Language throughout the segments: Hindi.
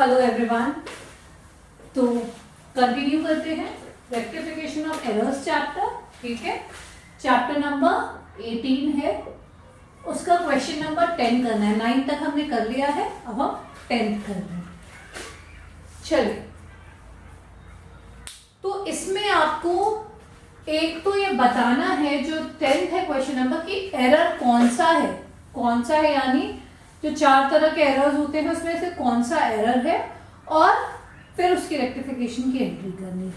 Hello everyone. तो कंटिन्यू करते हैं रेक्टिफिकेशन ऑफ एरर्स चैप्टर। ठीक है, चैप्टर नंबर 18 है, उसका क्वेश्चन नंबर 10 करना है। 9 तक हमने कर लिया है, अब हम 10 कर रहे हैं। चलिए, तो इसमें आपको एक तो ये बताना है जो 10th है क्वेश्चन नंबर की एरर कौन सा है, यानी जो 4 तरह के एरर्स होते हैं उसमें से कौन सा एरर है और फिर उसकी रेक्टिफिकेशन की एंट्री करनी है।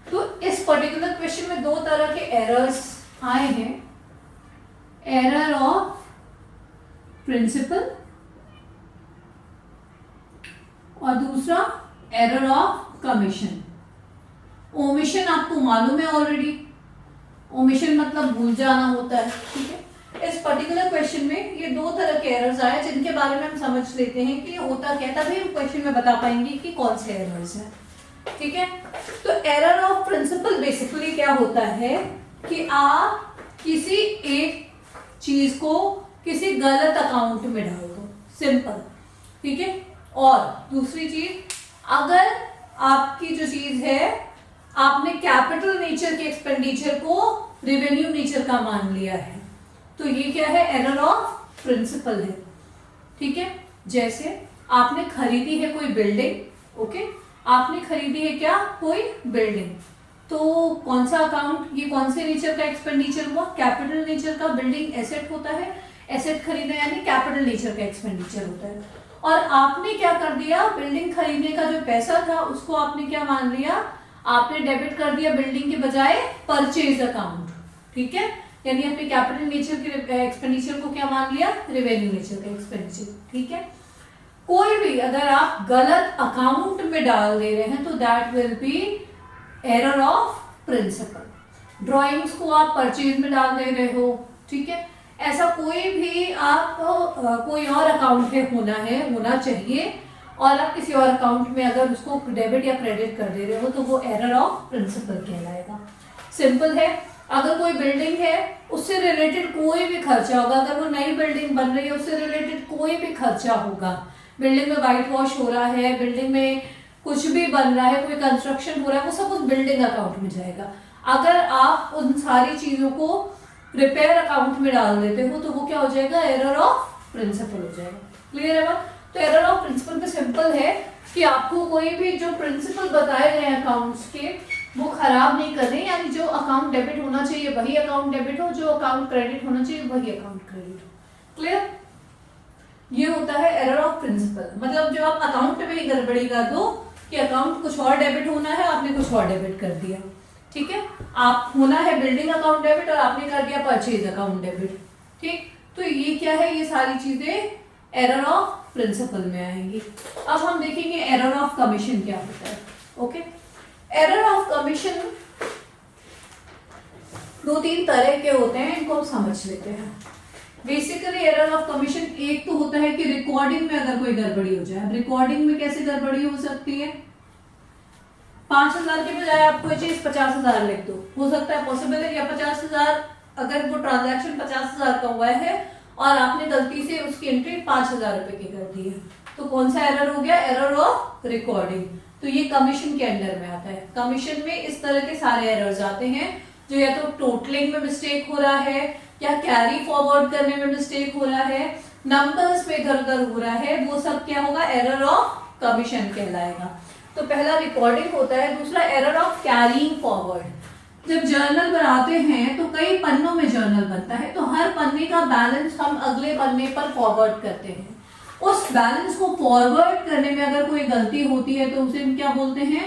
तो इस पर्टिकुलर क्वेश्चन में 2 तरह के एरर्स आए हैं, एरर ऑफ प्रिंसिपल और दूसरा एरर ऑफ कमीशन। ओमिशन आपको मालूम है ऑलरेडी, ओमिशन मतलब भूल जाना होता है। ठीक है, इस पर्टिकुलर क्वेश्चन में ये 2 तरह के एरर्स आए जिनके बारे में हम समझ लेते हैं कि ये होता क्या है, तभी हम क्वेश्चन में बता पाएंगे कि कौन से एरर्स हैं। ठीक है, तो एरर ऑफ प्रिंसिपल बेसिकली क्या होता है कि आप किसी एक चीज को किसी गलत अकाउंट में डाल दो, सिंपल। ठीक है, और दूसरी चीज, अगर आपकी जो चीज है आपने कैपिटल नेचर के एक्सपेंडिचर को रेवेन्यू नेचर का मान लिया है, तो ये क्या है, एरर ऑफ प्रिंसिपल है। ठीक है, जैसे आपने खरीदी है कोई बिल्डिंग, ओके, आपने खरीदी है क्या, कोई बिल्डिंग, तो कौन सा अकाउंट, ये कौन से नेचर का एक्सपेंडिचर हुआ, कैपिटल नेचर का। बिल्डिंग एसेट होता है, एसेट खरीदना यानी कैपिटल नेचर का एक्सपेंडिचर होता है। और आपने क्या कर दिया, बिल्डिंग खरीदने का जो पैसा था उसको आपने क्या मान लिया, आपने डेबिट कर दिया बिल्डिंग के बजाय परचेज अकाउंट। ठीक है, यानी अपने कैपिटल नेचर के एक्सपेंडिचर को क्या मान लिया, रेवेन्यू नेचर का एक्सपेंडिचर। ठीक है, कोई भी अगर आप गलत अकाउंट में डाल दे रहे हैं तो that will be error of principle. Drawings को आप परचेज में डाल दे रहे हो, ठीक है, ऐसा कोई भी आप कोई और अकाउंट में होना चाहिए और आप किसी और अकाउंट में अगर उसको डेबिट या क्रेडिट कर दे रहे हो तो वो एरर ऑफ प्रिंसिपल कहलाएगा। सिंपल है, अगर कोई बिल्डिंग है उससे रिलेटेड कोई भी खर्चा होगा, अगर वो नई बिल्डिंग बन रही है उससे रिलेटेड कोई भी खर्चा होगा, बिल्डिंग में व्हाइट वॉश हो रहा है, बिल्डिंग में कुछ भी बन रहा है, कोई कंस्ट्रक्शन हो रहा है, वो सब उस बिल्डिंग अकाउंट में जाएगा। अगर आप उन सारी चीजों को रिपेयर अकाउंट में डाल देते हो तो वो क्या हो जाएगा, एरर ऑफ प्रिंसिपल हो जाएगा। क्लियर है बात? तो एरर ऑफ प्रिंसिपल पे सिंपल है कि आपको कोई भी जो प्रिंसिपल बताए गए हैं अकाउंट्स के वो खराब नहीं करने, यानी जो अकाउंट डेबिट होना चाहिए वही अकाउंट डेबिट हो, जो अकाउंट क्रेडिट होना चाहिए वही अकाउंट क्रेडिट हो। क्लियर? ये होता है एरर ऑफ प्रिंसिपल। मतलब जो आप अकाउंट में ही गड़बड़ी कर दो कि अकाउंट कुछ और डेबिट होना है, आपने कुछ और डेबिट कर दिया। ठीक है, आप होना है बिल्डिंग अकाउंट डेबिट और आपने कर दिया परचेज अकाउंट डेबिट। ठीक, तो ये क्या है, ये सारी चीजें एरर ऑफ प्रिंसिपल में आएंगी। अब हम देखेंगे एरर ऑफ कमीशन क्या होता है। ओके, एरर ऑफ कमीशन 2-3 तरह के होते हैं, इनको हम समझ लेते हैं। बेसिकली एरर ऑफ कमीशन एक तो होता है कि रिकॉर्डिंग में अगर कोई गड़बड़ी हो जाए। रिकॉर्डिंग में कैसे गड़बड़ी हो सकती है, 5,000 के बजाय आप कोई चीज 50,000 लिख दो, हो सकता है, पॉसिबल है, या 50,000 अगर वो ट्रांजैक्शन 50,000 का हुआ है और आपने गलती से उसकी एंट्री 5,000 रुपए की कर दी है, तो कौन सा एरर हो गया, एरर ऑफ रिकॉर्डिंग। तो ये कमीशन के अंडर में आता है। कमीशन में इस तरह के सारे एरर्स आते हैं जो या तो टोटलिंग में मिस्टेक हो रहा है, या कैरी फॉरवर्ड करने में मिस्टेक हो रहा है, नंबर्स में इधर उधर हो रहा है, वो सब क्या होगा, एरर ऑफ कमीशन कहलाएगा। तो पहला रिकॉर्डिंग होता है, दूसरा एरर ऑफ कैरिंग फॉरवर्ड। जब जर्नल बनाते हैं तो कई पन्नों में जर्नल बनता है, तो हर पन्ने का बैलेंस हम अगले पन्ने पर फॉरवर्ड करते हैं। उस बैलेंस को फॉरवर्ड करने में अगर कोई गलती होती है तो उसे हम क्या बोलते हैं,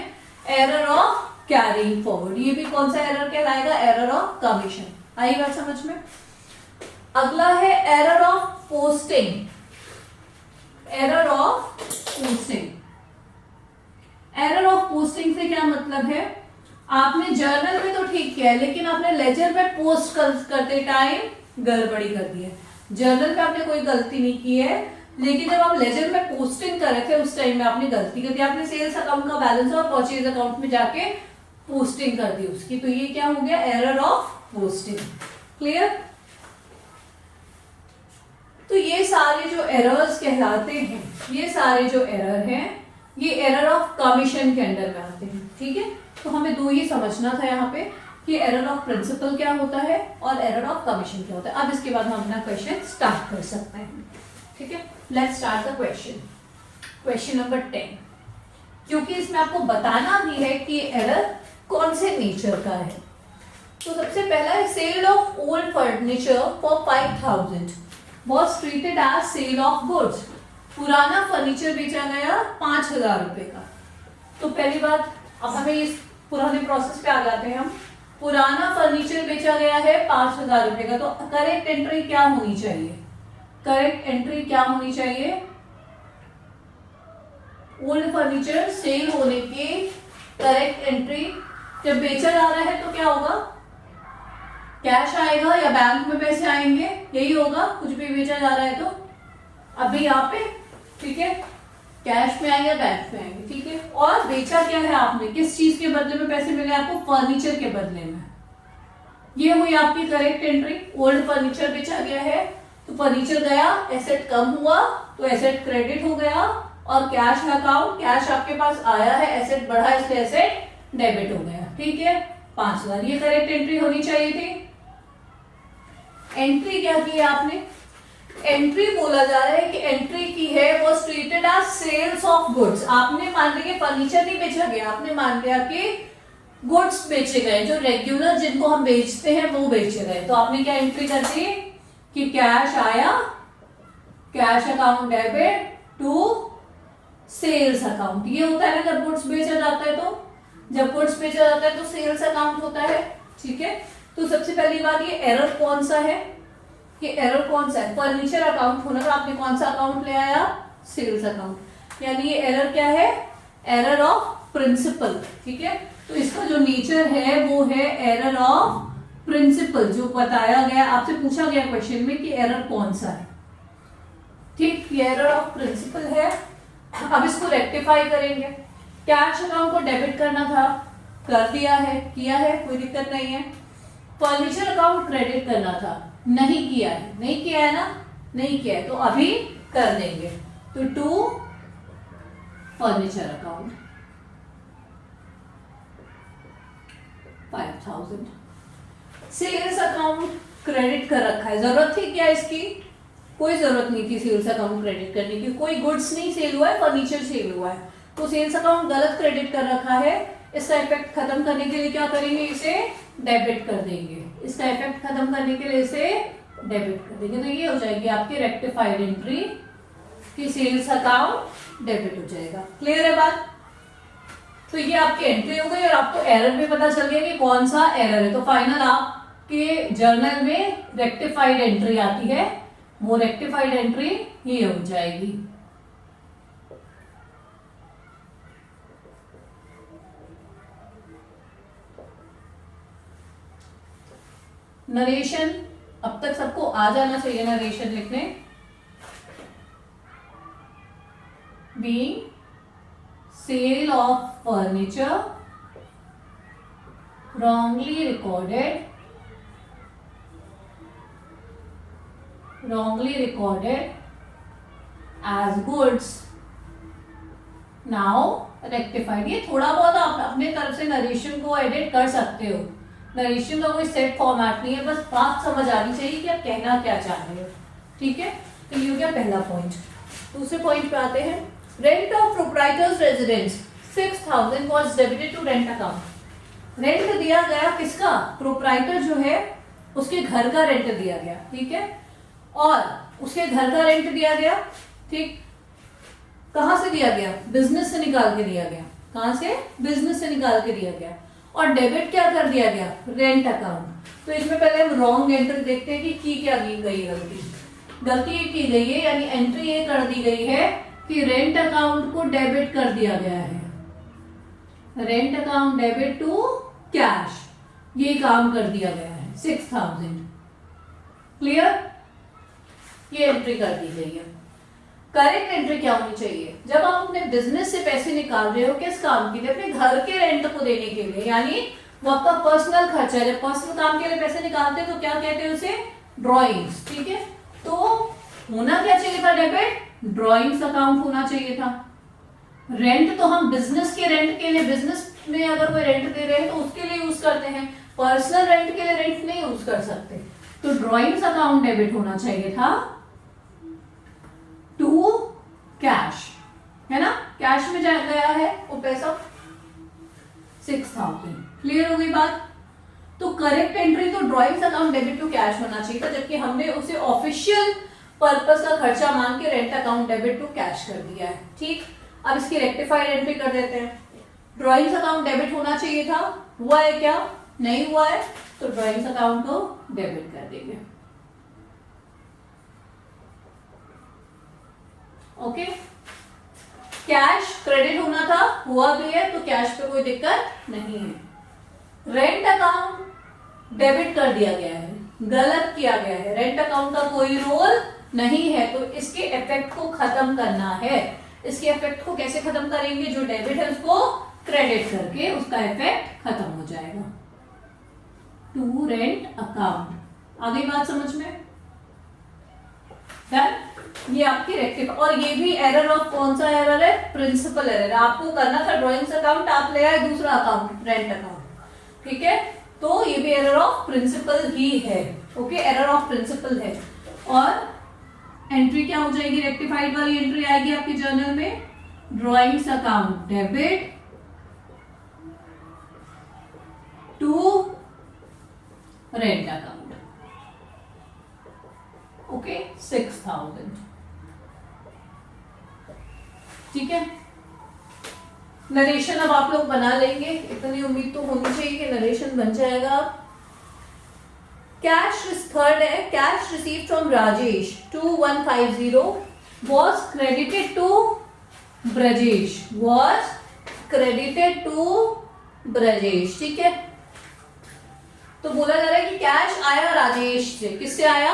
एरर ऑफ कैरिंग फॉरवर्ड। ये भी कौन सा एरर कहलाएगा, एरर ऑफ कमीशन। आई बात समझ में? अगला है error of posting. Error of posting, error of posting से क्या मतलब है, आपने जर्नल में तो ठीक किया है लेकिन आपने लेजर में पोस्ट करते टाइम गड़बड़ी कर दी है। जर्नल में आपने कोई गलती नहीं की है, लेकिन जब आप लेजर में पोस्टिंग कर रहे थे उस टाइम में आपने गलती कर दी, आपने सेल्स अकाउंट का बैलेंस और परचेज अकाउंट में जाके पोस्टिंग कर दी उसकी, तो ये क्या हो गया, एरर ऑफ पोस्टिंग। क्लियर? तो ये सारे जो एरर्स कहलाते हैं, ये सारे जो एरर हैं ये एरर ऑफ कमीशन के अंडर में आते हैं, ठीक है। तो हमें दो ही समझना था यहाँ पे कि एरर ऑफ प्रिंसिपल क्या होता है और एरर ऑफ कमीशन क्या होता है। अब इसके बाद हम अपना क्वेश्चन स्टार्ट कर सकते हैं, ठीक है। Let's start the question. Question number 10, क्योंकि इसमें आपको बताना भी है कि एरर कौन से नेचर का है। तो सबसे पहला है sale of old furniture for 5000 was treated as sale of goods. पुराना फर्नीचर बेचा गया 5000 रुपए का। तो पहली बात, अब हमें इस पुराने प्रोसेस पे आ जाते हैं हम। पुराना फर्नीचर बेचा गया है 5000 रुपए का, तो करेक्ट एंट्री क्या होनी चाहिए? करेक्ट एंट्री क्या होनी चाहिए? ओल्ड फर्नीचर सेल होने की करेक्ट एंट्री, जब बेचा जा रहा है तो क्या होगा? कैश आएगा या बैंक में पैसे आएंगे, यही होगा। कुछ भी बेचा जा रहा है तो अभी यहाँ पे, ठीक है, कैश में आएंगे, बैंक में आएंगे, ठीक है। और बेचा क्या है आपने, किस चीज के बदले में पैसे मिले आपको? फर्नीचर के बदले में। ये हुई आपकी करेक्ट एंट्री। ओल्ड फर्नीचर बेचा गया है तो फर्नीचर गया, एसेट कम हुआ तो एसेट क्रेडिट हो गया, और कैश अकाउंट, कैश आपके पास आया है, एसेट बढ़ा इसलिए एसेट डेबिट हो गया, ठीक है। 5000, ये करेक्ट एंट्री होनी चाहिए थी। एंट्री क्या की है आपने? एंट्री बोला जा रहा है कि एंट्री की है वो treated as sales of goods. आपने मान लिया फर्नीचर नहीं बेचा गया, आपने मान लिया कि गुड्स बेचे गए, जो रेगुलर जिनको हम बेचते हैं वो बेचे गए। तो आपने क्या एंट्री कर दी कि कैश आया, cash account debit to sales account. ये होता है ना जब गुड्स बेचा जाता है, तो जब गुड्स बेचा जाता है तो सेल्स अकाउंट होता है, ठीक है। तो सबसे पहली बात, ये एरर कौन सा है? कि एरर कौन सा है? फर्नीचर अकाउंट होना, तो आपने कौन सा अकाउंट ले आया? Sales account. यानी ये एरर क्या है? एरर ऑफ प्रिंसिपल, ठीक है। तो इसका जो नेचर है वो है एरर ऑफ प्रिंसिपल, जो बताया गया, आपसे पूछा गया क्वेश्चन में कि एरर कौन सा है, ठीक। ये एरर ऑफ प्रिंसिपल है। अब इसको रेक्टिफाई करेंगे। कैश अकाउंट को डेबिट करना था, कर दिया है, किया है, कोई दिक्कत नहीं है। फर्नीचर अकाउंट क्रेडिट करना था, नहीं किया है, नहीं किया है ना, नहीं किया है, तो अभी कर देंगे। तो to furniture account 5000। Sales account credit कर रखा है, जरूरत थी क्या इसकी? कोई जरूरत नहीं थी सेल्स अकाउंट क्रेडिट करने की, कोई गुड्स नहीं सेल हुआ है, फर्नीचर सेल हुआ है, तो सेल्स अकाउंट गलत क्रेडिट कर रखा है। इसका इफेक्ट खत्म करने के लिए क्या करेंगे? इसे डेबिट कर देंगे। इसका इफेक्ट खत्म करने के लिए इसे डेबिट कर देंगे, तो ये हो जाएगी आपकी रेक्टिफाइड एंट्री कि सेल्स अकाउंट डेबिट हो जाएगा। क्लियर है बात? तो ये आपकी एंट्री हो गई और आपको एरर भी पता चल गया कि कौन सा एरर है। तो फाइनल आपके जर्नल में रेक्टिफाइड एंट्री आती है, वो रेक्टिफाइड एंट्री ये हो जाएगी। नरेशन, अब तक सबको आ जाना चाहिए नरेशन लिखने। Being sale of furniture wrongly recorded as goods now rectified। ये थोड़ा बहुत आप अपने तरफ से नरेशन को एडिट कर सकते हो। नरेशन का कोई सेट फॉर्मेट नहीं है, बस बात समझ आनी चाहिए कि आप कहना क्या चाह रहे हो, ठीक है। तो ये हो गया पहला पॉइंट। दूसरे पॉइंट पे आते हैं। Rent of proprietor's residence 6000 was debited to rent account. Rent दिया गया किसका? प्रोप्राइटर जो है उसके घर का रेंट दिया गया, ठीक है। और उसके घर का रेंट दिया गया, ठीक। कहां से दिया गया? बिजनेस से निकाल के दिया गया। कहां से? बिजनेस से निकाल के दिया गया। और डेबिट क्या कर दिया गया? Rent account. तो इसमें पहले हम रॉन्ग एंट्री देखते हैं कि क्या की गई गलती ये की गई है, यानी एंट्री ये कर दी गई है कि रेंट अकाउंट को डेबिट कर दिया गया है। Rent account debit to cash, ये काम कर दिया गया है 6000। क्लियर? ये एंट्री कर दी गई है। करेक्ट एंट्री क्या होनी चाहिए? जब आप अपने बिजनेस से पैसे निकाल रहे हो, किस काम के लिए? अपने घर के रेंट को देने के लिए, यानी वो आपका पर्सनल खर्चा है। जब पर्सनल काम के लिए पैसे निकालते हैं तो क्या कहते हैं उसे? ड्रॉइंग्स, ठीक है। तो होना क्या चाहिए था? डेबिट ड्रॉइंग्स अकाउंट होना चाहिए था। रेंट तो हम बिजनेस के रेंट के लिए, बिजनेस में अगर कोई रेंट दे रहे हैं तो उसके लिए यूज करते हैं, पर्सनल रेंट के लिए रेंट नहीं यूज कर सकते। तो ड्रॉइंग्स अकाउंट डेबिट होना चाहिए था टू कैश, है ना, कैश में जा गया है वो पैसा 6000। क्लियर हो गई बात। तो करेक्ट एंट्री तो drawings account debit to cash होना चाहिए था, जबकि हमने उसे ऑफिशियल पर्पस का खर्चा मान के rent account debit to cash कर दिया है। ठीक, अब इसकी रेक्टिफाइड एंट्री कर देते हैं। ड्रॉइंग्स अकाउंट डेबिट होना चाहिए था, हुआ है क्या, नहीं हुआ है, तो ड्रॉइंग्स अकाउंट को डेबिट कर देंगे। ओके, कैश क्रेडिट होना था, हुआ भी है, तो कैश पे कोई दिक्कत नहीं है। रेंट अकाउंट डेबिट कर दिया गया है, गलत किया गया है, रेंट अकाउंट का कोई रोल नहीं है, तो इसके इफेक्ट को खत्म करना है। इसके इफेक्ट को कैसे खत्म करेंगे, जो डेबिट है उसको क्रेडिट करके उसका इफेक्ट खत्म हो जाएगा। टू रेंट अकाउंट, आगे बात समझ में डन। ये आपकी रेक्टिफाई, और ये भी एरर ऑफ कौन सा एरर है, प्रिंसिपल एरर। आपको करना था ड्रॉइंग्स अकाउंट, आप ले आए दूसरा अकाउंट रेंट अकाउंट, ठीक है, तो ये भी एरर ऑफ प्रिंसिपल ही है। ओके, एरर ऑफ प्रिंसिपल है। और एंट्री क्या हो जाएगी, रेक्टिफाइड वाली एंट्री आएगी आपके जर्नल में, drawings account debit to rent account. Okay, 6000। ठीक है, नरेशन अब आप लोग बना लेंगे, इतनी उम्मीद तो होनी चाहिए कि नरेशन बन जाएगा। कैश थर्ड है, cash receive from Rajesh 2150 was credited to Brajesh, was credited to Brajesh. ठीक है, तो बोला जा रहा है कि कैश आया राजेश से, किससे आया,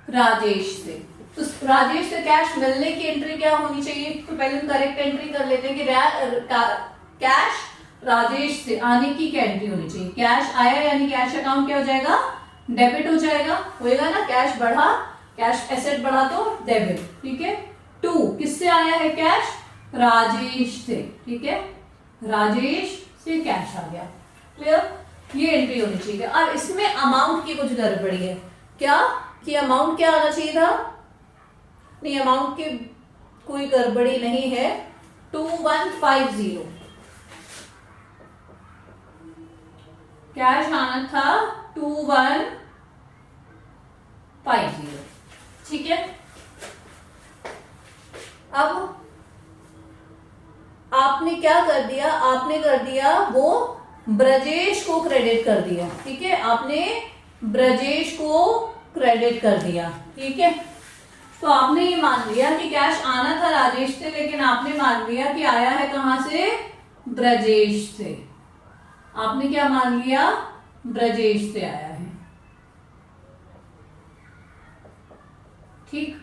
राजेश से। तो राजेश से कैश मिलने की एंट्री क्या होनी चाहिए, तो पहले हम करेक्ट एंट्री कर लेते हैं कि कैश राजेश से आने की क्या एंट्री होनी चाहिए। कैश आया यानी कैश अकाउंट क्या हो जाएगा, डेबिट हो जाएगा, होएगा ना, कैश बढ़ा, कैश एसेट बढ़ा तो डेबिट। ठीक है, टू किससे आया है कैश, राजेश से। ठीक है, राजेश से कैश आ गया। क्लियर, ये एंट्री होनी चाहिए। अब इसमें अमाउंट की कुछ गड़बड़ी है, क्या कि अमाउंट क्या आना चाहिए था, नहीं अमाउंट की कोई गड़बड़ी नहीं है, 2150 कैश आना था 2150। ठीक है, अब आपने क्या कर दिया, आपने कर दिया वो ब्रजेश को क्रेडिट कर दिया। ठीक है, आपने ब्रजेश को क्रेडिट कर दिया। ठीक है, तो आपने ये मान लिया कि कैश आना था राजेश से, लेकिन आपने मान लिया कि आया है कहां से, ब्रजेश से। आपने क्या मान लिया, ब्रजेश से आया है। ठीक,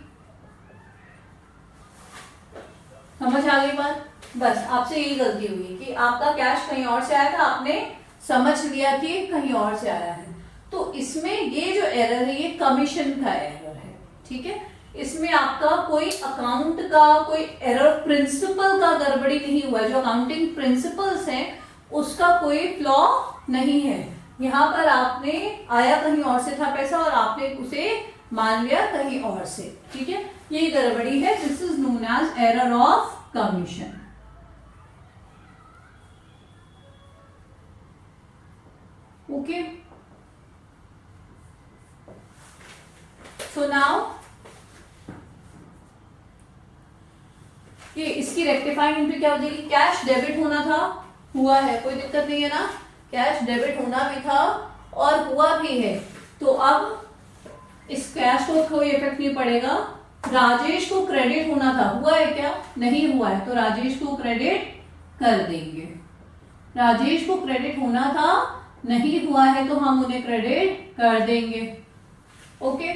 समझ आ गई बात। बस आपसे यही गलती हुई है कि आपका कैश कहीं और से आया था, आपने समझ लिया कि कहीं और से आया है। तो इसमें ये जो एरर है ये कमीशन का एरर है। ठीक है, इसमें आपका कोई अकाउंट का कोई एरर, प्रिंसिपल का गड़बड़ी नहीं हुआ है। जो अकाउंटिंग प्रिंसिपल्स हैं उसका कोई फ्लॉ नहीं है। यहाँ पर आपने आया कहीं और से था पैसा और आपने उसे मान लिया कहीं और से। ठीक है, यही गड़बड़ी है, this is known as error of commission. Okay, so now ये इसकी रेक्टिफाइंग एंट्री क्या हो जाएगी, कैश डेबिट होना था, हुआ है, कोई दिक्कत नहीं है ना, कैश डेबिट होना भी था और हुआ भी है। तो अब इस कैश को कोई इफेक्ट नहीं पड़ेगा। राजेश को क्रेडिट होना था, हुआ है क्या, नहीं हुआ है, तो राजेश को क्रेडिट कर देंगे। राजेश को क्रेडिट होना था, नहीं हुआ है, तो हम उन्हें क्रेडिट कर देंगे। ओके,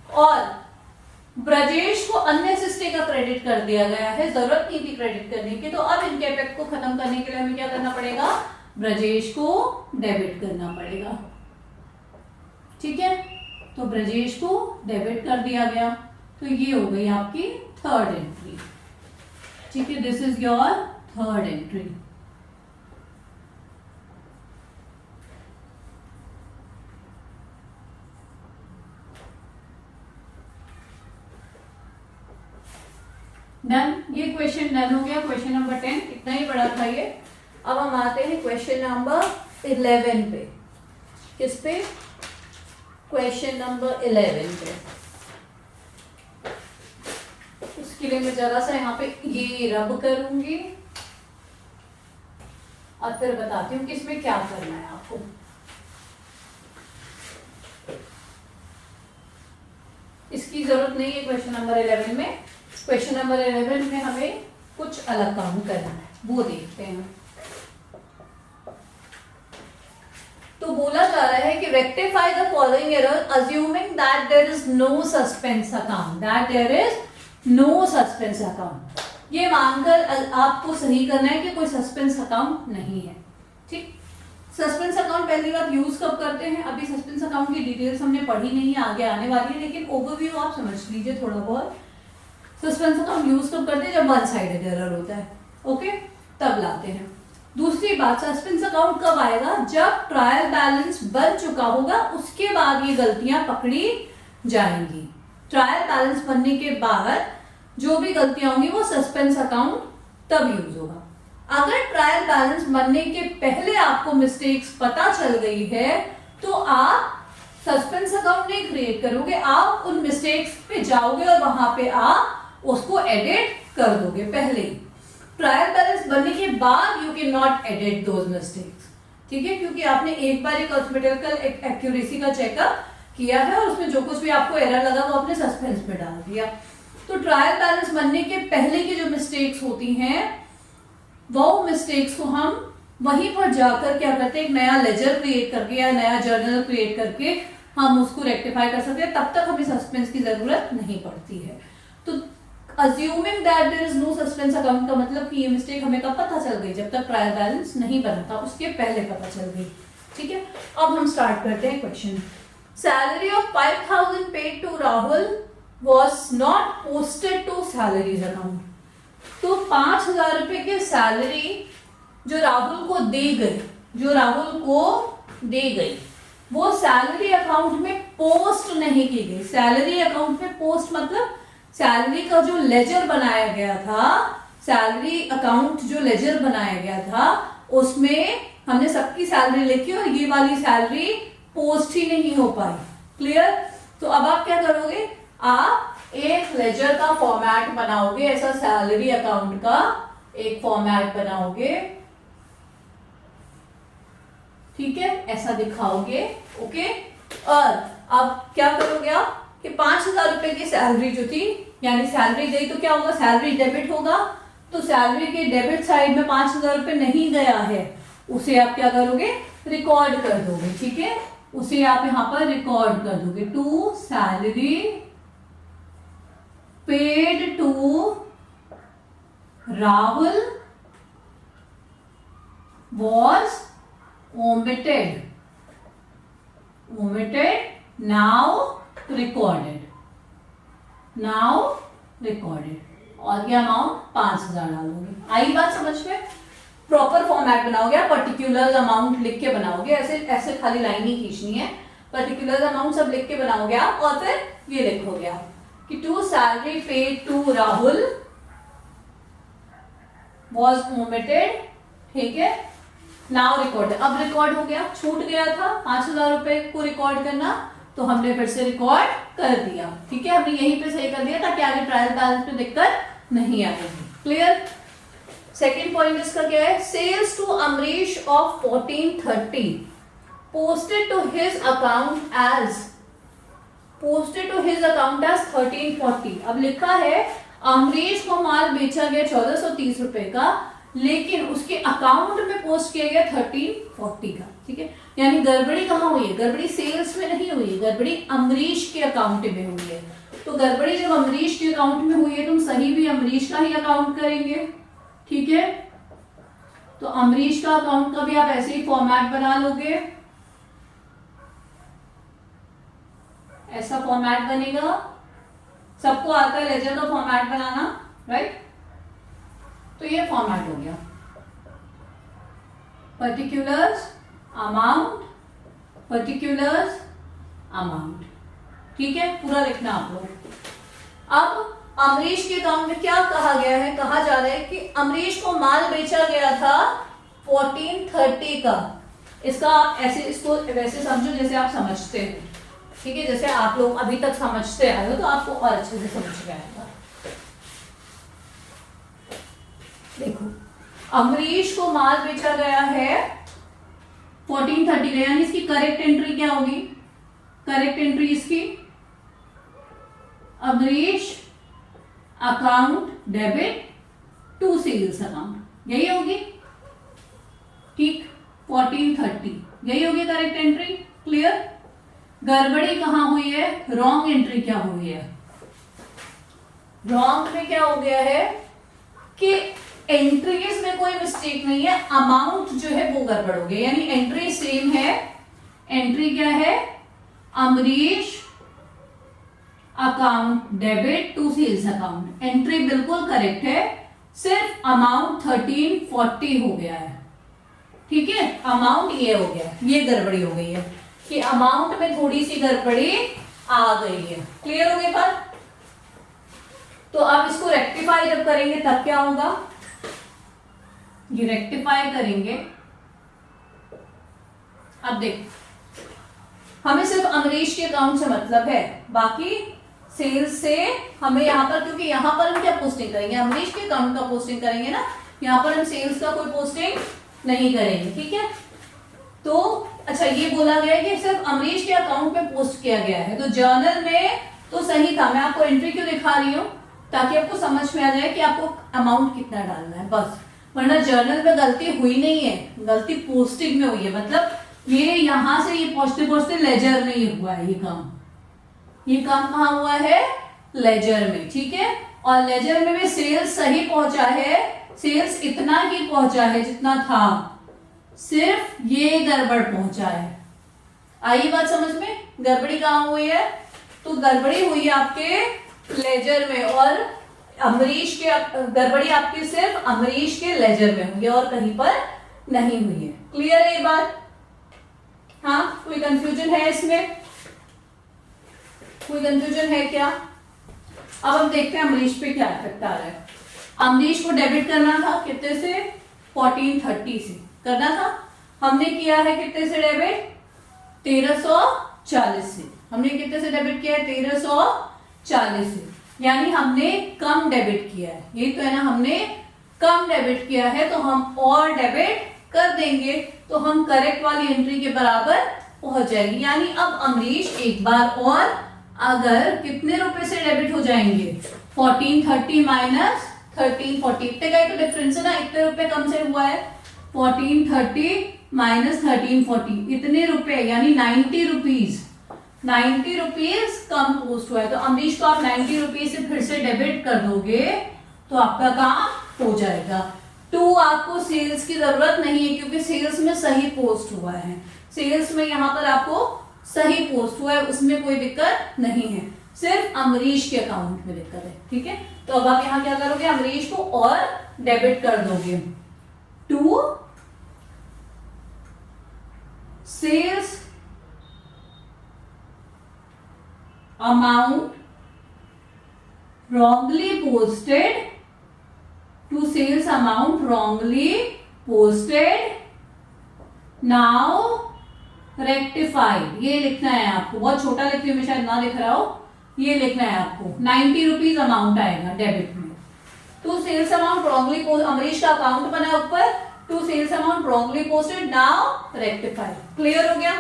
और ब्रजेश को अननेसेसरी का क्रेडिट कर दिया गया है, जरूरत नहीं थी क्रेडिट करने की। तो अब इनके इफेक्ट को खत्म करने के लिए हमें क्या करना पड़ेगा, ब्रजेश को डेबिट करना पड़ेगा। ठीक है, तो ब्रजेश को डेबिट कर दिया गया। तो ये हो गई आपकी थर्ड एंट्री। ठीक है, this is your third entry. Done, ये क्वेश्चन डन हो गया, क्वेश्चन नंबर 10, इतना ही बड़ा था ये। अब हम आते हैं क्वेश्चन नंबर 11 पे। किस पे? क्वेश्चन नंबर 11 पे। उसके लिए मैं जरा सा यहाँ पे ये रब करूंगी और फिर बताती हूँ कि इसमें क्या करना है आपको। इसकी जरूरत नहीं है क्वेश्चन नंबर 11 में। क्वेश्चन नंबर 11 में हमें कुछ अलग काम करना है, वो देखते हैं। तो बोला जा रहा है कि rectify the following error assuming that there is no suspense account, that there is no suspense account. ये मानकर आपको सही करना है कि कोई सस्पेंस अकाउंट नहीं है। ठीक, सस्पेंस अकाउंट पहली बात यूज कब करते हैं? अभी सस्पेंस अकाउंट की डिटेल्स हमने पढ़ी नहीं है, आगे आने वाली है, लेकिन ओवरव्यू आप समझ लीजिए थोड़ा बहुत। सस्पेंस अकाउंट यूज कब करते हैं? जब वन साइडेड एरर होता है, ओके, तब लाते हैं। दूसरी बात, सस्पेंस अकाउंट कब आएगा? जब ट्रायल बैलेंस बन चुका होगा, उसके बाद ये गलतियां पकड़ी जाएंगी। ट्रायल बैलेंस बनने के बाद जो भी गलतियां होंगी वो सस्पेंस अकाउंट तब यूज होगा। अगर ट्रायल बैलेंस बनने के पहले आपको मिस्टेक्स पता चल गई है तो आप सस्पेंस अकाउंट नहीं क्रिएट करोगे, आप उन मिस्टेक्स पे जाओगे और वहां पे आप उसको एडिट कर दोगे पहले ही। ट्रायल बैलेंस बनने के बाद you can not edit those mistakes, ठीक है, क्योंकि आपने एक बार एक अर्थमेटिकल एक्यूरेसी का चेकअप किया है और उसमें जो कुछ भी आपको एरर लगा वो आपने सस्पेंस में डाल दिया। तो ट्रायल बैलेंस बनने के पहले की जो मिस्टेक्स होती हैं वो मिस्टेक्स को हम वहीं पर जाकर क्या करते हैं, एक नया लेजर क्रिएट करके या नया जर्नल क्रिएट करके हम उसको रेक्टिफाई कर सकते हैं। तब तक हमें सस्पेंस की जरूरत नहीं पड़ती है। तो assuming that there is no suspense account का मतलब कि ये मिस्टेक हमें कब पता चल गई? जब तक ट्रायल बैलेंस नहीं बना था, उसके पहले पता चल गई। ठीक है, अब हम स्टार्ट करते हैं question. Salary of 5000 paid to Rahul was not posted to salaries account। तो 5000 रुपए की सैलरी जो राहुल को दी गई वो सैलरी अकाउंट में पोस्ट नहीं की गई। सैलरी अकाउंट में पोस्ट मतलब सैलरी का जो लेजर बनाया गया था, सैलरी अकाउंट जो लेजर बनाया गया था उसमें हमने सबकी सैलरी लिखी और ये वाली सैलरी पोस्ट ही नहीं हो पाई। क्लियर? तो अब आप क्या करोगे? आप एक लेजर का फॉर्मेट बनाओगे, ऐसा सैलरी अकाउंट का एक फॉर्मेट बनाओगे, ठीक है, ऐसा दिखाओगे, ओके। और अब क्या करोगे आप कि 5000 रुपए की सैलरी जो थी, यानी सैलरी गई तो क्या होगा? सैलरी डेबिट होगा। तो सैलरी के डेबिट साइड में 5000 रुपए नहीं गया है, उसे आप क्या करोगे? रिकॉर्ड कर दोगे, ठीक है, उसे आप यहां पर रिकॉर्ड कर दोगे। To salary paid to Rahul was omitted, now recorded, और ये अमाउंट 5000 डालोगे। आई बात समझ में? प्रॉपर फॉर्मेट बनाओगे आप, पर्टिकुलर अमाउंट लिख के बनाओगे, ऐसे खाली लाइन ही खींचनी है, पर्टिकुलर अमाउंट सब लिख के बनाओगे आप, और फिर ये लिखोगे आप कि to salary paid to Rahul was omitted, ठीक है, नाउ रिकॉर्ड। अब रिकॉर्ड हो गया, छूट गया था 5000 रुपए को रिकॉर्ड करना, तो हमने फिर से रिकॉर्ड कर दिया, ठीक है, हमने यहीं पे सही कर दिया ताकि आगे ट्रायल बैलेंस में दिक्कत नहीं आएगी। क्लियर? सेकेंड पॉइंट इसका क्या है? Sales to Amrish of 1430 posted to his account as 1340। अब लिखा है अमरीश को माल बेचा गया 1430 रुपए का, लेकिन उसके अकाउंट में पोस्ट किया गया 1340 का, ठीक है, यानी गड़बड़ी कहाँ हुई है? गड़बड़ी सेल्स में नहीं हुई है, गड़बड़ी अमरीश के अकाउंट में हुई है। तो गड़बड़ी जब अमरीश के अकाउंट में हुई है, तुम सही भी अमरीश का ही अकाउंट करेंगे, ठीक है, तो अमरीश का अकाउंट का भी आप ऐसे ही फॉर्मेट बना लोगे, ऐसा फॉर्मेट बनेगा। सबको आता है लेजर का फॉर्मेट बनाना, राइट? तो ये फॉर्मेट हो गया, पर्टिकुलर्स अमाउंट, पर्टिकुलर्स अमाउंट। ठीक है, पूरा लिखना आप लोग। अब अमरीश के अकाउंट में क्या कहा गया है, कहा जा रहा है कि अमरीश को माल बेचा गया था 1430 का। इसका आप ऐसे इसको वैसे समझो जैसे आप समझते हो, ठीक है, जैसे आप लोग अभी तक समझते आए हो तो आपको और अच्छे से समझ में आएगा। देखो, अमरीश को माल बेचा गया है 1430 का, यानी इसकी करेक्ट एंट्री क्या होगी, करेक्ट एंट्री इसकी Amrish account debit to sales account, यही होगी। ठीक, 1430 यही होगी करेक्ट एंट्री। क्लियर? गड़बड़ी कहां हुई है, रॉन्ग एंट्री क्या हुई है, रॉन्ग में क्या हो गया है कि एंट्रीज में कोई मिस्टेक नहीं है, अमाउंट जो है वो गड़बड़ हो गया, यानी एंट्री सेम है। एंट्री क्या है, Amrish account debit to sales account, entry बिल्कुल करेक्ट है, सिर्फ अमाउंट 1340 हो गया है। ठीक है, अमाउंट ये हो गया, ये गड़बड़ी हो गई है कि अमाउंट में थोड़ी सी गड़बड़ी आ गई है। क्लियर हो गई बात? तो अब इसको रेक्टिफाई जब करेंगे तब क्या होगा, ये रेक्टिफाई करेंगे। अब देख, हमें सिर्फ अमरीश के अकाउंट से मतलब है, बाकी सेल्स से हमें यहाँ पर, क्योंकि यहाँ पर हम क्या पोस्टिंग करेंगे, अमरीश के अकाउंट का पोस्टिंग करेंगे ना, यहाँ पर हम सेल्स का कोई पोस्टिंग नहीं करेंगे। ठीक है, तो अच्छा, ये बोला गया है कि सिर्फ अमरीश के अकाउंट में पोस्ट किया गया है, तो जर्नल में तो सही था। मैं आपको एंट्री क्यों दिखा रही हूँ, ताकि आपको समझ में आ जाए कि आपको अमाउंट कितना डालना है, बस। वरना जर्नल में गलती हुई नहीं है, गलती पोस्टिंग में हुई है। मतलब ये यहां से ये पहुंचते पहुंचते लेजर में ही हुआ है, ये काम कहाँ हुआ है, लेजर में। ठीक है, और लेजर में भी सेल्स सही पहुंचा है, सेल्स इतना ही पहुंचा है जितना था, सिर्फ ये गड़बड़ पहुंचा है। आई बात समझ में? गड़बड़ी कहाँ हुई है, तो गड़बड़ी हुई है आपके लेजर में, और अमरीश के गड़बड़ी आपकी सिर्फ अमरीश के लेजर में हुई है और कहीं पर नहीं हुई है। क्लियर है ये बात? हाँ, कोई कंफ्यूजन है इसमें, कोई कंफ्यूजन है क्या? अब हम देखते हैं अमरीश पे क्या इफेक्ट आ रहा है। अमरीश को डेबिट करना था कितने से, 1430 से करना था, हमने किया है कितने से डेबिट, 1340 से। हमने कितने से डेबिट किया है, 1340 से, यानी हमने कम डेबिट किया है। यही तो है ना, हमने कम डेबिट किया है, तो हम और डेबिट कर देंगे तो हम करेक्ट वाली एंट्री के बराबर पहुंच जाएगी। यानी अब अमरीश एक बार और अगर कितने रुपए से डेबिट हो जाएंगे, 1430 माइनस 1340, इतने का ही तो डिफरेंस है ना, इतने रुपए कम से हुआ है। 1430 माइनस 1340, इतने रुपए यानी 90 रुपीज, 90 रुपीज कम पोस्ट हुआ है। तो अमरीश को आप 90 रुपीज से फिर से डेबिट कर दोगे तो आपका काम हो जाएगा। 2 आपको सेल्स की जरूरत नहीं है, क्योंकि सेल्स में सही पोस्ट हुआ है, सेल्स में यहाँ पर आपको सही पोस्ट हुआ है, उसमें कोई दिक्कत नहीं है, सिर्फ अमरीश के अकाउंट में दिक्कत है। ठीक है, तो अब आप यहाँ क्या करोगे, अमरीश को और डेबिट कर दोगे, 2 sales amount wrongly posted, to sales amount wrongly posted, now rectified। ये लिखना है आपको, बहुत छोटा लिख रही हूं मैं, शायद ना लिख रहा हो, ये लिखना है आपको। 90 रुपीज अमाउंट आएगा डेबिट में, to sales amount wrongly post, Amrish का अकाउंट बना ऊपर, to sales amount wrongly posted, now rectified. Clear हो गया?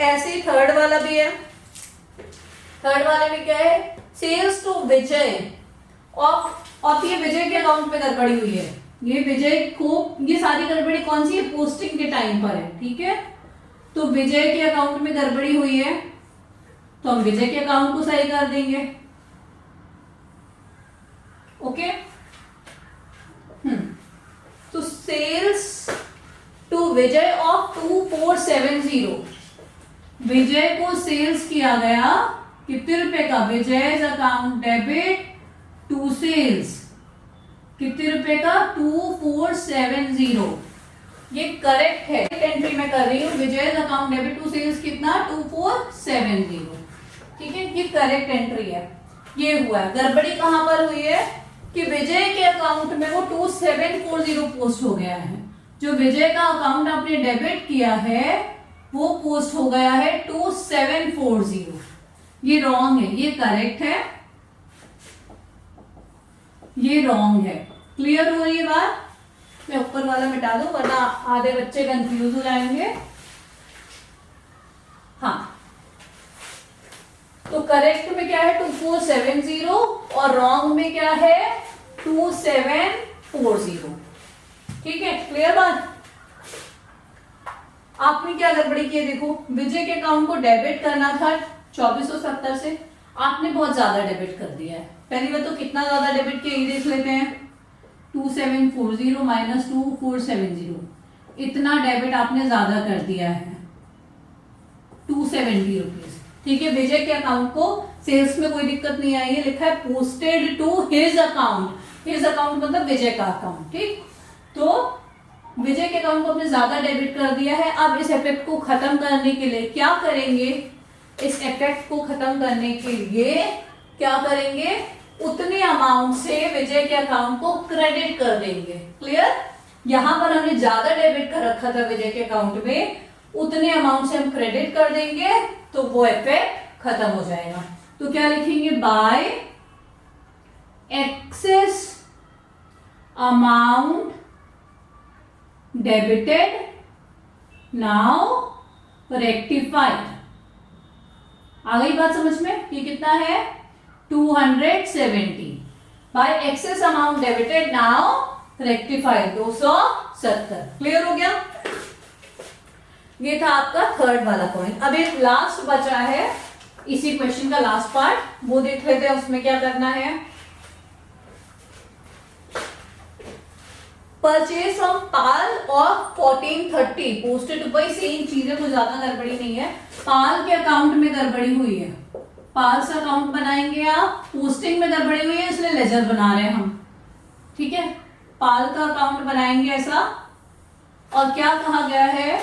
ऐसे ही थर्ड वाला भी है। थर्ड वाले में क्या है, सेल्स टू विजय ऑफ ये विजय के अकाउंट में गड़बड़ी हुई है, ये विजय को, ये सारी गड़बड़ी कौन सी है, पोस्टिंग के टाइम पर है। ठीक है, तो विजय के अकाउंट में गड़बड़ी हुई है, तो हम विजय के अकाउंट को सही कर देंगे। ओके, तो सेल्स टू विजय ऑफ 2470, विजय को सेल्स किया गया कितने रुपए का, विजय अकाउंट डेबिट टू सेल्स कितने रुपए का? 2470। ये करेक्ट है, एंट्री मैं कर रही हूँ। विजय अकाउंट डेबिट टू सेल्स कितना? 2470। ठीक है, ये करेक्ट एंट्री है। ये हुआ है। गड़बड़ी कहां पर हुई है कि विजय के अकाउंट में वो 2740 पोस्ट हो गया है। जो विजय का अकाउंट आपने डेबिट किया है वो पोस्ट हो गया है 2740। ये रॉन्ग है, ये करेक्ट है, ये रॉन्ग है। क्लियर हो रही है बात? मैं ऊपर वाला मिटा दूं वरना आधे बच्चे कंफ्यूज हो जाएंगे। हाँ, तो करेक्ट में क्या है? 2470 और रॉन्ग में क्या है? 2740। ठीक है, क्लियर बात? आपने क्या गड़बड़ी की है? देखो, विजय के अकाउंट को डेबिट करना था 2470 से, आपने बहुत ज्यादा डेबिट कर दिया है। पहली बात तो कितना ज्यादा डेबिट किया ये देख लेते हैं। 2740 माइनस 2470, इतना डेबिट आपने ज्यादा कर दिया है, 270 रुपीज। ठीक है, विजय के अकाउंट को सेल्स में कोई दिक्कत नहीं आई है, लिखा है posted to his account. His account मतलब विजय का अकाउंट। ठीक, तो विजय के अकाउंट को आपने ज्यादा डेबिट कर दिया है। अब इस इफेक्ट को खत्म करने के लिए क्या करेंगे? इस इफेक्ट को खत्म करने के लिए क्या करेंगे? उतने अमाउंट से विजय के अकाउंट को क्रेडिट कर देंगे। क्लियर? यहां पर हमने ज्यादा डेबिट कर रखा था विजय के अकाउंट में, उतने अमाउंट से हम क्रेडिट कर देंगे तो वो इफेक्ट खत्म हो जाएगा। तो क्या लिखेंगे? By excess amount debited now rectified. आ गई बात समझ में? ये कितना है? 270 by excess amount debited now rectified 270। Clear हो गया? ये था आपका थर्ड वाला पॉइंट। अब एक लास्ट बचा है इसी क्वेश्चन का लास्ट पार्ट, वो देख लेते हैं। उसमें क्या करना है? Purchase from Pal of 1430 posted two by. Same चीजें, कोई ज्यादा गड़बड़ी नहीं है। पाल के अकाउंट में गड़बड़ी हुई है, पाल से अकाउंट बनाएंगे आप, पोस्टिंग में गड़बड़ी हुई है इसलिए लेजर बना रहे हैं हम। ठीक है, पाल का अकाउंट बनाएंगे ऐसा। और क्या कहा गया है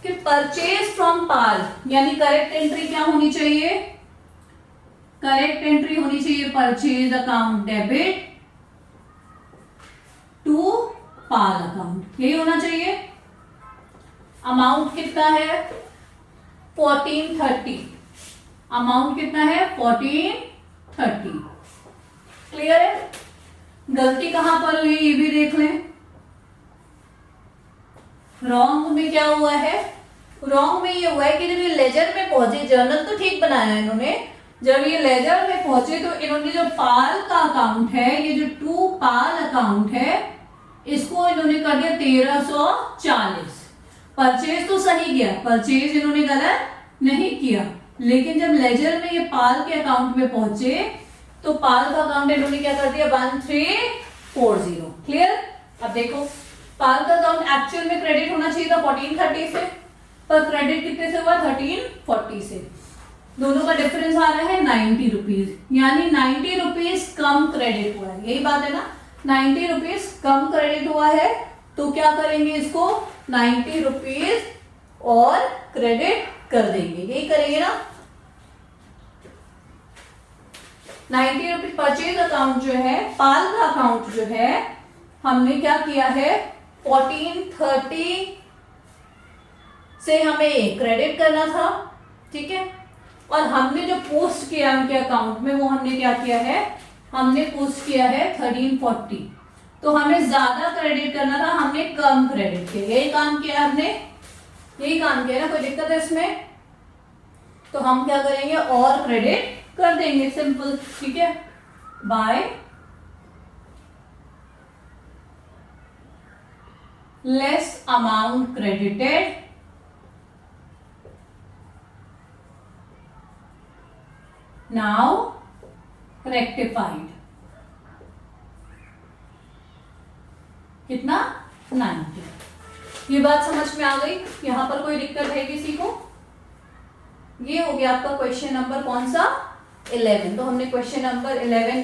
कि परचेज फ्रॉम पाल, यानी करेक्ट एंट्री क्या होनी चाहिए? करेक्ट एंट्री होनी चाहिए purchase account debit to Pal account, यही होना चाहिए। अमाउंट कितना है? 1430। अमाउंट कितना है? 1430। क्लियर है? गलती कहां पर हुई ये भी देख लें। रॉन्ग में क्या हुआ है? रॉन्ग में ये हुआ है कि जब ये लेजर में पहुंचे, जर्नल तो ठीक बनाया है इन्होंने, जब ये लेजर में पहुंचे तो इन्होंने जो पाल का अकाउंट है, ये जो टू पाल अकाउंट है, इसको इन्होंने कर दिया 1340। परचेज तो सही गया, परचेज इन्होंने गलत नहीं किया, लेकिन जब लेजर में ये पाल के अकाउंट में पहुंचे तो पाल का अकाउंट इन्होंने क्या कर दिया? 1340। क्लियर? अब देखो, पाल का अकाउंट एक्चुअल में क्रेडिट होना चाहिए था 1430 से, पर क्रेडिट कितने से हुआ? 1340 से। दोनों का डिफरेंस आ रहा है 90 रुपीज, यानी 90 रुपीज कम क्रेडिट हुआ है। यही बात है ना, 90 रुपीज कम क्रेडिट हुआ है। तो क्या करेंगे? इसको 90 रुपीज और क्रेडिट कर देंगे, यही करेंगे ना। 90 रुपीज परचेज अकाउंट जो है, पाल का अकाउंट जो है, हमने क्या किया है? 1430 से हमें क्रेडिट करना था। ठीक है, और हमने जो पोस्ट किया उनके अकाउंट में, वो हमने क्या किया है? हमने पोस्ट किया है 1340। तो हमें ज्यादा क्रेडिट करना था, हमने कम क्रेडिट किया। यही काम किया हमने, यही काम किया ना, कोई दिक्कत है इसमें? तो हम क्या करेंगे? और क्रेडिट कर देंगे, सिंपल। ठीक है, by less amount credited now rectified. कितना? 90। ये बात समझ में आ गई? यहां पर कोई दिक्कत है किसी को? ये हो गया आपका क्वेश्चन नंबर कौन सा? 11। तो हमने क्वेश्चन नंबर 11